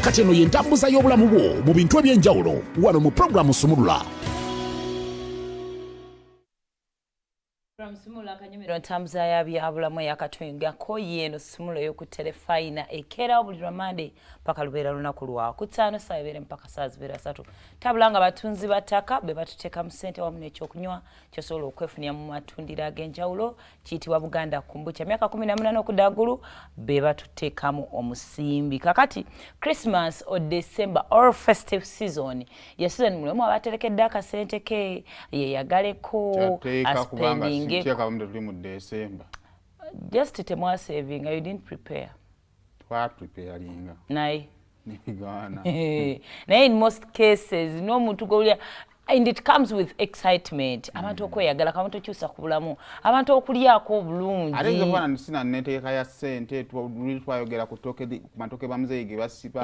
kati eno y'entambuza y'obulamu bwo mu bintu eby'enjawulo wano mu pulogulaamu Sumulula. Sumulula akanyumiro ntambuza ya byabulamu yakatwengako Yiino Sumulula ey'okuterefayina ekeera buli Monday paka lubeera lunaku lwa kutaano saa ebere mpaka saa zibiri asatu. Tabula nga batunzi bataka be batuteeka mu ssente wamu n'ekyokunywa kyosobola okwefunira mu matundiro ag'enjawulo kiyitibwa Buganda Kumbucha. Myaka 18 okuddagulu be batuteekamu omusimbi. Kakati Christmas or December or festive season ya season mulemu abaterekedde akasente ke yeyagaleko spending. Just temwa saving, you didn't prepare. What preparing? Naye. Naye in most cases, no muntu gowulira, and it comes with excitement. Abantu okweyagala kamuntu kyusa ku bulamu. Abantu okulyako obulungi. Ate nze bwana sina neteeka ya ssente twayogera ku matoke bamuzeege basiba.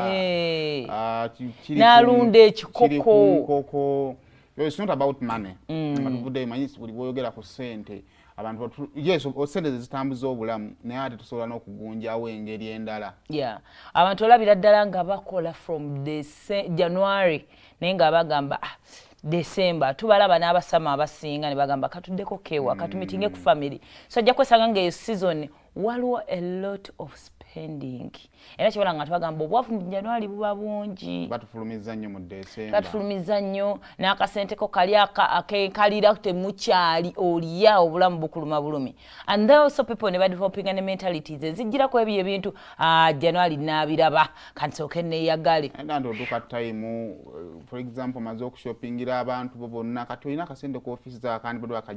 Nalunda ekikoko. It's not about money. Matuvudde manyisi buli boyogera ku ssente. Abantu yes sente zitambuza obulamu naye ate tusobola n'okugunjawo engeri endala. Yeah. Abantu olabira ddala nga bakola from January naye nga bagamba December tubalaba n'abasama abasinga ne bagamba katuddeko kewa katumitinge ku family. So ajja kwesanga ng'eyo season waliwo a lot of spending. Era kibala nga tubagamba obwavu mu January buba bungi. Batufulumiza nnyo mu December. Batufulumiza nnyo n'akasente ko kali akekalira temukyali oliya obulamu bukuluma bulumi. And there also people ne badeveloping ne mentalities ezijjirako ebyo ebintu January n'abiraba kansooke neeyagale. Nando duka time for example maze okushoppingira abantu bo bonna kati olina akasente ku office za kandi bado aka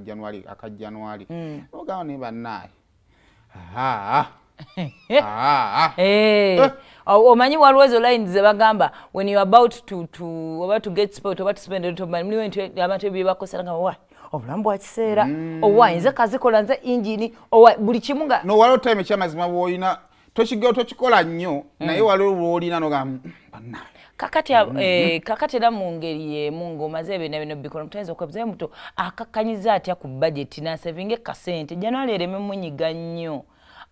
January. Ogawo ne bannaye. Omanyi waliwo ezo lines ze bagamba when you are about to get spoiled about to spend a lot of money abantu ebyo bakosera nga wa obulamu bwa kiseera owa nze kazikola nze engine owa buli kimu nga no waliwo time ekyamazima bw'olina tokikola nnyo naye waliwo lw'olina nogamba bannaye kakati era mu ngeri y'emu ng'omaze ebyo bino bikola mutayinza okwebuzayo muto akakkanyiza atya ku budget n'asavinga ekasente January ereme munyiga nnyo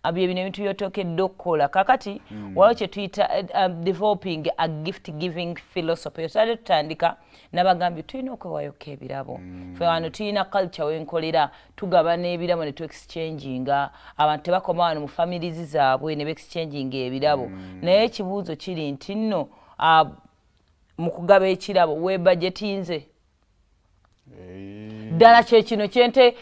abye bino ebintu byotokedde okukola kakati waliwo kye tuyita developing a gift giving philosophy otadde tutandika n'abagambye tulina okwewayoko ebirabo fe wano tulina culture wenkolera tugaba n'ebirabo ne tu-exchanginga abantu tebakoma wano mu families zaabwe ne be-exchanginga ebirabo naye ekibuuzo kiri nti nno mu kugaba ekirabo weebajetinze ddala kyekino kyente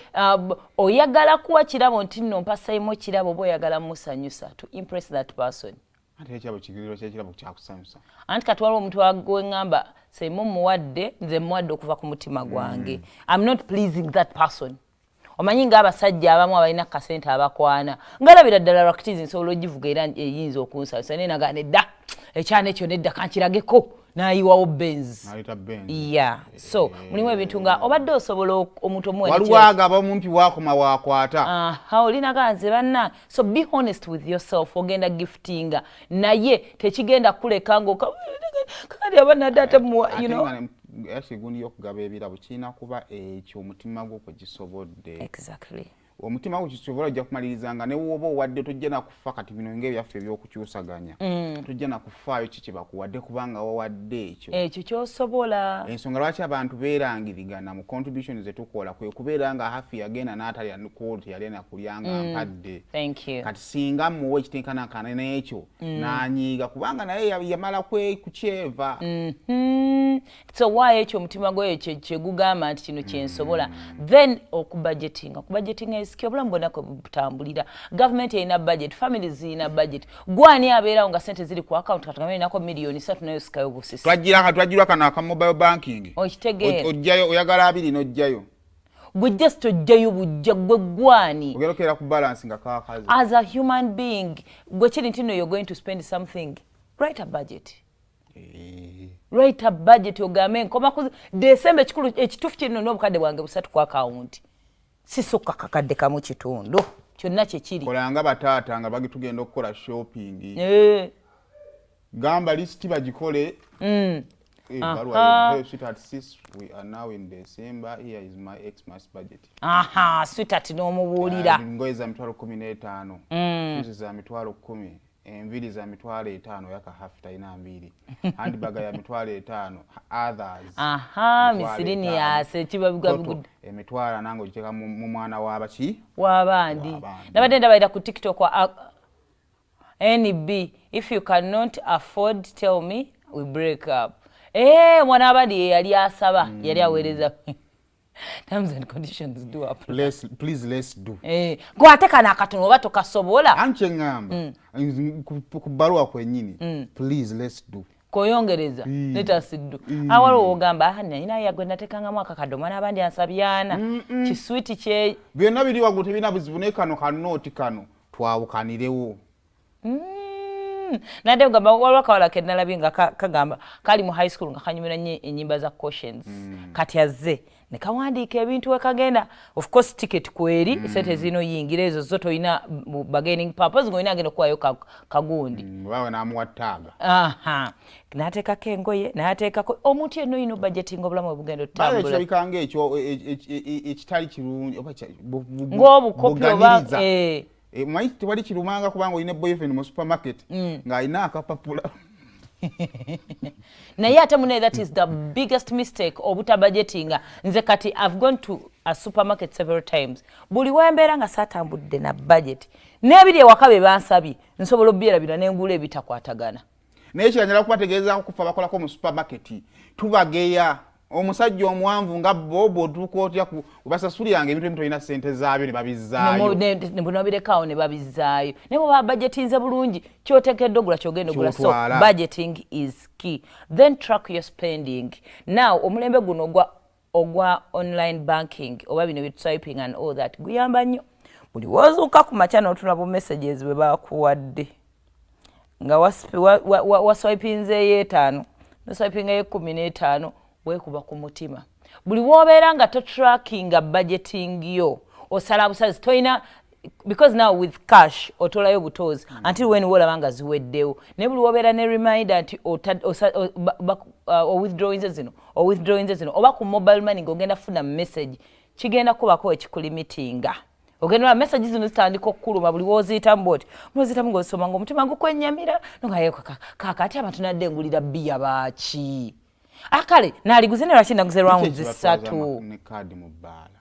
oyagala kuwa kirabo nti nno mpasayimo kirabo oba oyagala musanyusa to impress that person. Ate ekirabo kigiriro kyekirabo kyakusanyusa. Anti kati waliwo omuntu wengamba sayimo muwadde nze muwadde okuva ku mutima gwange. I'm not pleasing that person. Omanyi ng'abasajja abamu abalina kasente abakwana ngalabira ddala rakitizi nsobola ogivuga era eyinza okunsanyusa naye naga nedda ekyana ekyo nedda kankirageko n'ayiwawo Benz. Yeah. So mulimu ebintu nga obadde osobola omuntu omuwe waliwo agaba mumpi wakoma wakwata. Olina ganze banna. So be honest with yourself ogenda giftinga naye tekigenda kuleka ngo kali abana data mu you know. Gundi yokugaba ebirabo kirina kuba ekyo omutima gwo kwe gisobodde. Exactly. Omutima gwo kisobola ojja kumalirizanga ne woba owadde tojja na kufa kati bino ng'ebyaffe ebyokukyusaganya. Tojja na kufaayo kiki bakuwadde kubanga wawadde ekyo kyosobola. Ensonga lwaki abantu beerangirigana mu contributions zetukola kwe kubeera nga hafi yagenda n'atalya quality yali na kulyanga mpadde. Thank you. Kati singa muwe ekitenkanankana n'ekyo n'anyiiga kubanga naye yamala kukyeva. So why ekyo omutima gwe kyegugamba nti kino kyensobola then okubudgetinga esikyo obulamu bwonna kwe butambulira. Government erina budget, families zirina budget. Gwani abeerawo nga sente ziri ku account katugambe erinako miliyoni 3 nayo sikayo busisi. Twajjira kano aka mobile banking. Okitegeera. Ojjayo oyagala 2 n'ojjayo. Gwe just ojjayo bujja gwe gwani. Ogerokera ku balance nga kaakazi. As a human being, gwe kiri nti no you're going to spend something. Write a budget. Write a budget ogambe nkoma ku December ekikulu ekitufu kino n'obukadde bwange busatu ku account. Sisukka kakadde kamu kitundu. Kyonna kye kiri. Kolanga bataata nga bagitugenda okukola shopping. Gamba list bagikole. Sweetheart, sis, we are now in December. Here is my Xmas budget. Sweetheart n'omubuulira. Ngoye za mitwalo 15. Hizi za mitwalo 10. enviri za $5 yaka half talina mbiri handbag ya $5 others miscellaneous ekibabigwa bigudde emitwalo nango giteka mu mwana w'abaki w'abandi nabadde ndabayita ku TikTok kwa NB if you cannot afford tell me we break up mwana abandi yali asaba yali aweereza terms and conditions do apply. Please let's do. Gwateka nakatono oba tokasobola. Anche ngamba. Ku baruwa kwennyini. Please let's do. Koyongereza. Let us do. Awalo ogamba hana ina yagwe natekanga mwaka kadoma n'abandi ansabyana. Kiswiti kye. Byonna biri wagute bina buzibune kano kanoti kano twawukanirewo. Nade ugamba walwaka wala kednala binga kagamba kali mu high school nga kanyumira nye enyimba za cautions kati azze ne kawandiika ebintu wekagenda of course ticket kweri sente zino yingira ezo zoto ina bargaining purpose ngo ina agenda kwayo kagundi bawe namuwataga nateeka kengoye nateeka ko omuntu eno ino budgeting obulamu obugendo tambula bae kyabikanga ekyo ekitali kirungi oba ngobukopi oba mwanyi tewali kirumanga kubanga olina boyfriend mu supermarket nga alina akapapula naye ate mune that is the biggest mistake obuta budgeting nze kati I've gone to a supermarket several times buli wembeera nga saatambudde na budget n'ebiri ewaka be bansabye nsobola obyerabira n'engula ebitakwatagana naye kiranyala kubategeeza kufa bakolako mu supermarket tubageya omusajja omwanvu nga bobo otuuka otya basasuliranga ebintu ebintu olina ssente zaabyo ne babizzaayo nebunobirekawo ne babizzaayo naye bwe baba budgetinze bulungi kyotekedde ogula kyogenda ogula so budgeting is key then track your spending now omulembe guno ogwa online banking oba bino swiping and all that guyamba nnyo buli wozuuka ku makya n'otulaba messages bwe bakuwadde nga waswipinzeeyo 5 noswipingayo 15 wekuba ku mutima buli wobeera nga totrackinga budgeting yo osala busazi toina because now with cash otolayo butozi until when wolaba nga ziweddewo ne buli wobeera ne reminder nti withdrawing zino oba ku mobile money ng'ogenda funa message kigenda kubako ekikulimitinga ogenda message zino zitandika okukuluma buli woziyitamu bwoti mwoziyitamu ng'osoma ng'omutima gukwennyamira nongayeeko kakati abantu nadde ngulira bbiya baaki akale naliguze ne lwaki naguze rounds 3 ne card mu bbala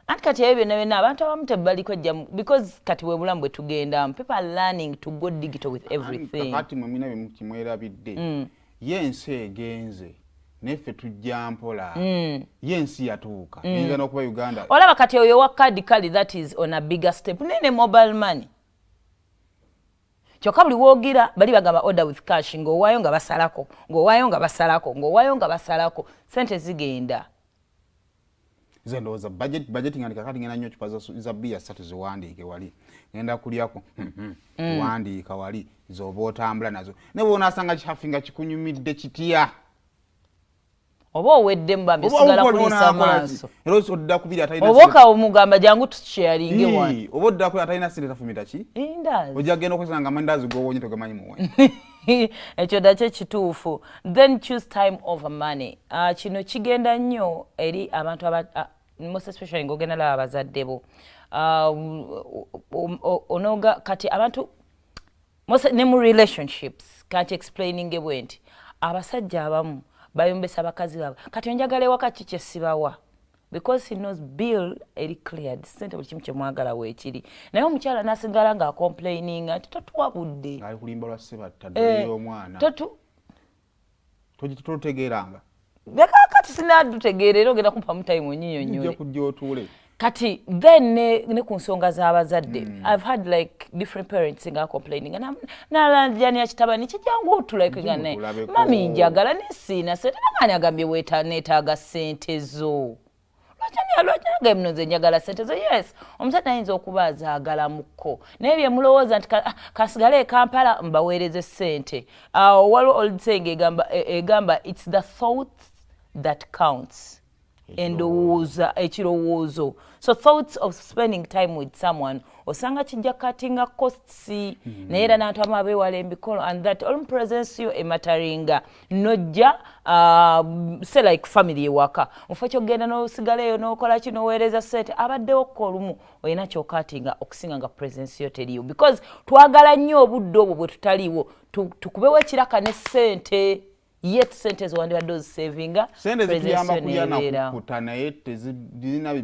anti kati ebyo byonna abantu abamu tebaliko jja because kati we bulamu bwe tugenda people are learning to go digital with everything kati mwe mina bye kimwerabidde yensi egenze neffe tujja mpola yensi yatuuka ninga n'okuba Uganda olaba kati oyo wa card kali that is on a bigger step nene mobile money kyokka buli woogira bali bagamba order with cash ng'owaayo nga basalako ng'owaayo nga basalako ng'owaayo nga basalako sente zigenda nze ndowooza budgeting andika kati ngenda nnyo cupa za bbiya 3 ziwandiike wali ngenda kulyako wandiika wali z'oba otambula nazo ne bw'onaasanga kihafinga kikunyumidde kitya oba oweddemu bambi osigala kuliisa maaso era odda kubiri atalina oba okawumugamba jangu tusharinge wano oba odda kubiri atalina sente tafumita ki ojja genda okwesanga amandazi g'owonye togamanyi muwe ekyo dakyo kituufu then choose time over money kino kigenda nnyo eri abantu most especially ng'ogenda laba abazadde bo onoga kati abantu ne mu relationships kati explaining bwe nti abasajja abamu bayombesa bakazi baabwe kati onjagala ewaka ki kye sibawa because he knows bill eri cleared sente buli kimu kyemwagala weekiri naye omukyala nasigala nga complaining nti totuwabudde ali kulimba lwa sebatta ddala y'omwana totegeeranga kati sinadutegeera era ogenda kumpamu time onyinyonyole kujja otuule kati then ne ku nsonga z'abazadde I've had like different parents nga complaining nalajani ya kitabani kijangu otulike naye mami njagala nesiina sente nangani agambye neetaaga sente zo lwaki nze njagala sente zo yes omusajja ayinza okuba azaagala mukko naye bye mulowooza nti kasigale e Kampala mbaweereze sente waliwo old saying egamba it's the thoughts that counts endowooza ekirowoozo. So thoughts of spending time with someone osanga kijja katinga costs naye era n'abantu abamu abeewala emikolo and that all presence yo emataringa nojja say like family ewaka mufo kyogenda n'osigala eyo n'okola ki n'oweereza ssente abaddewo ko olumu olina kyokaatinga okusinga nga presence yo teriyo because twagala nnyo obudde obwo bwe tutaliiwo tukubewo ekiraka ne ssente yet sente zowandibadde ozisavinga sente zituyamba kulya nakukuta naye tezirina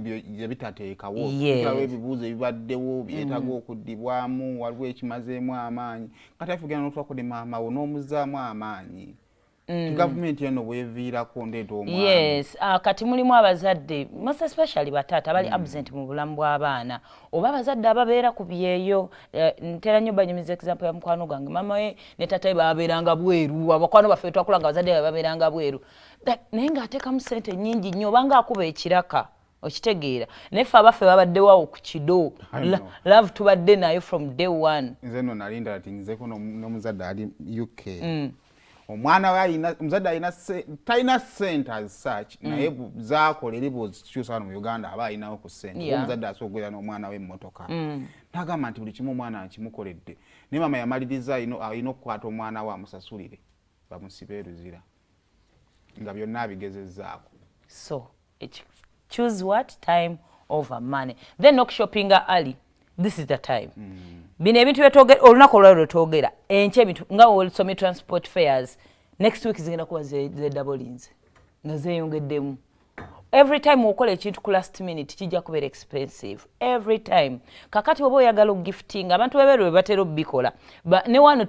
bitateekawo tulawo ebibuuzo ebibaddewo byetaaga okuddibwamu waliwo ekimazeemu amaanyi kati afugenda n'otwako maama wo n'omuzaamu amaanyi gavumenti eno bweviirako ndeeta omwana yes kati mulimu abazadde most especially bataata bali absent mu bulamu bw'abaana oba abazadde ababeera ku byeyo ntera nnyo banyumiza example ya mukwano gwange mama we ne taata we babeeranga bweru abakwano baffe twakulanga abazadde be babeeranga bweru naye ng'ateekamu ssente nnyingi nnyo obanga akuba ekiraka okitegeera naye ffe abaffe babaddewawo ku kido love tubadde nayo from day one nze nno nali ndala ti nzeko n'omuzadde ali UK omwana we omuzadde talina ssente as such naye zaakolere bwozikyusa wano mu Uganda aba alinawo ku ssente omuzadde asoogera n'omwana we emmotoka n'agamba nti buli kimu omwana nkimukoledde naye mama yamaliriza alina okukwata omwana we amusasulire bamusibe eruzira nga byonna abigezezzaako so choose what time over money then okushoppinga early this is the time bino ebintu byetwogera olunaku olwali lwetwogera enkya ebintu nga olisomye transport fares next week zigenda kuba zedabolinze nga zeeyongeddemu every time okola ekintu ku last minute kijja kubeera expensive every time kakati oba oyagala ogifting abantu bebeeru bwe batera obikola ne wano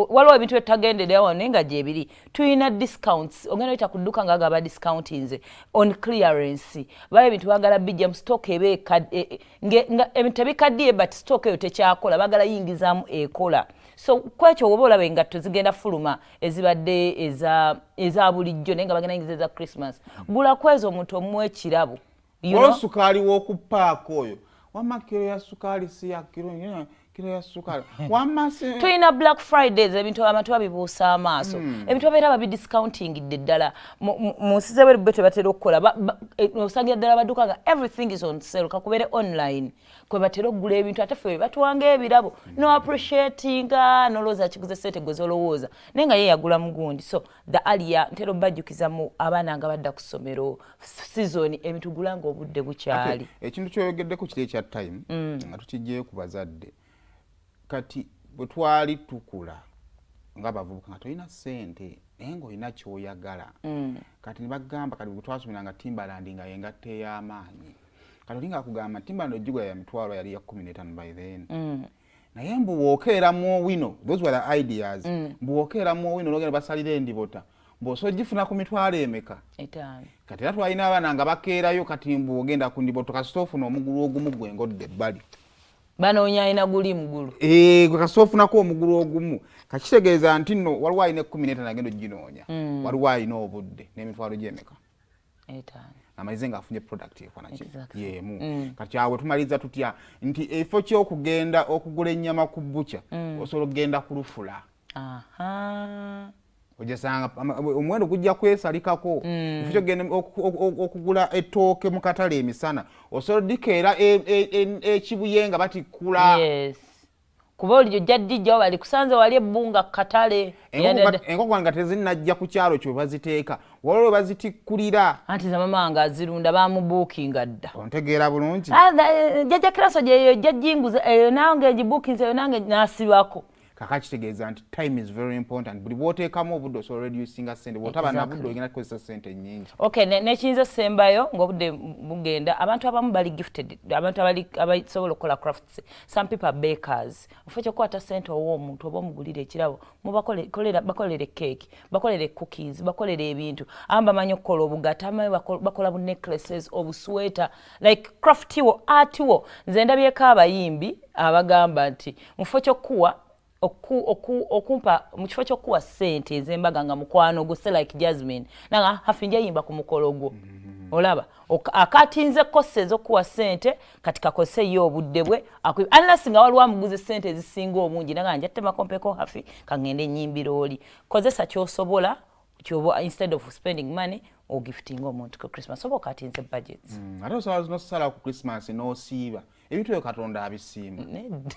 waliwo ebintu byetutagendera wano naye nga gyebiri tulina discounts ogenda oyita ku dduka nga agaba discountinze on clearance baba ebintu bagala bijja mu stock ebintu tebikaddiye but stock eyo tekyakola bagala yingizaamu ekola so kwekyo oba olaba engatto zigenda fuluma ezibadde eza bulijjo naye nga bagenda yingiza eza Christmas gula kwezo omuntu omuwa ekirabo sukaali w'okupaaka oyo wamma kiro ya sukaali si ya kiro ya sukaali tulina Black Fridays ebintu abantu babibuusa amaaso ebintu babeera babidiscountingidde ddala mu nsi z'ebweru bwe tebatera okukola osangira ddala badduka nga everything is on sale kakubeere online kwe batera okugula ebintu ate ffe batuwanga ebirabo no appreciatinga nolowooza kiguze ssente gwe zolowooza naye nga ye yagula mugundi so the earlier ntera obbajjukizamu abaana nga badda ku ssomero season ebintu gula nga obudde bukyali ekintu kyoyogeddeko kiri ekya time nga tukijjeyo ku bazadde kati bwe twali tukula ng'abavubuka nga tolina ssente naye ng'olina ky'oyagala kati ne bagamba kati bwe twasumiranga Timberland nga yengatta ey'amaanyi kati olinga akugamba Timberland ogigula ya mitwalo yali ya 15 by then naye mbuwookeeramu owino those were the ideas mbuwookeeramu owino n'ogenda basalira endibota mbw'osogifuna ku mitwalo emeka kati era twalina abaana nga bakeerayo kati mbw'ogenda ku ndibota kasita ofuna omugulu ogumu gwengodde ebbali banoonya alina guli mugulu gwe kasita ofunako omugulu ogumu kakitegeeza nti nno waliwo alina 15 agenda oginoonya waliwo alina obudde n'emitwalo gy'emeka amalize ng'afunye product ekwanaki yeemu kati awe tumaliza tutya nti ekifo ky'okugenda okugula ennyama ku bbuca osobola okugenda ku lufula ogesanga omuwendo gujja kwesalikako ekifo ky'okugenda okugula ettooke mu katale emisana osobola oddikeera ekibuye nga batikkula kuba oli jjajjijjawo bali kusanze wali ebbunga katale enkoko nga tezinnajja ku kyalo kyo baziteeka waliwo we bazitikkulira anti zamama nga azirunda bamubuukinga dda ontegeera bulungi jjajja kiraso gyeyo jjajjinguza eyo nange egibuukinze eyo nange nasibako kaka kitegeeza nti time is very important buli bw'oteekamu obudde osobola reducinga ssente bw'otaba na budde ogenda kukozesa ssente nnyingi okay nekiyinza sembayo ng'obudde bugenda abantu abamu bali gifted abantu abasobola okukola crafts some people are bakers ofa ekyokukwata ssente owa omuntu oba omugulira ekirabo bakolere cake bakolere cookies bakolere ebintu abamu bamanyi okukola obugata abamu bakola bu necklaces obusweta like craftiwo artiwo nze ndabyeko abayimbi abagamba nti mufo kyokkuwa okumpa mu kifo ky'okuwa ssente ez'embaga nga mukwano gwo se like Jasmine nanga hafinja yimba ku mukolo gwo olaba akatinze kosse ez'okuwa ssente kati kakose yo obudde bwe unless nga waliwo amuguze ssente ezisinga obungi nanga njattema kompeko hafi kangende nnyimbira oli kozesa ky'osobola kyoba instead of spending money ogiftinga omuntu ku Christmas oba okatinze budgets. Ate osobola n'osala ku Christmas n'osiiba ebintu ebyo Katonda abisiima. Nedda.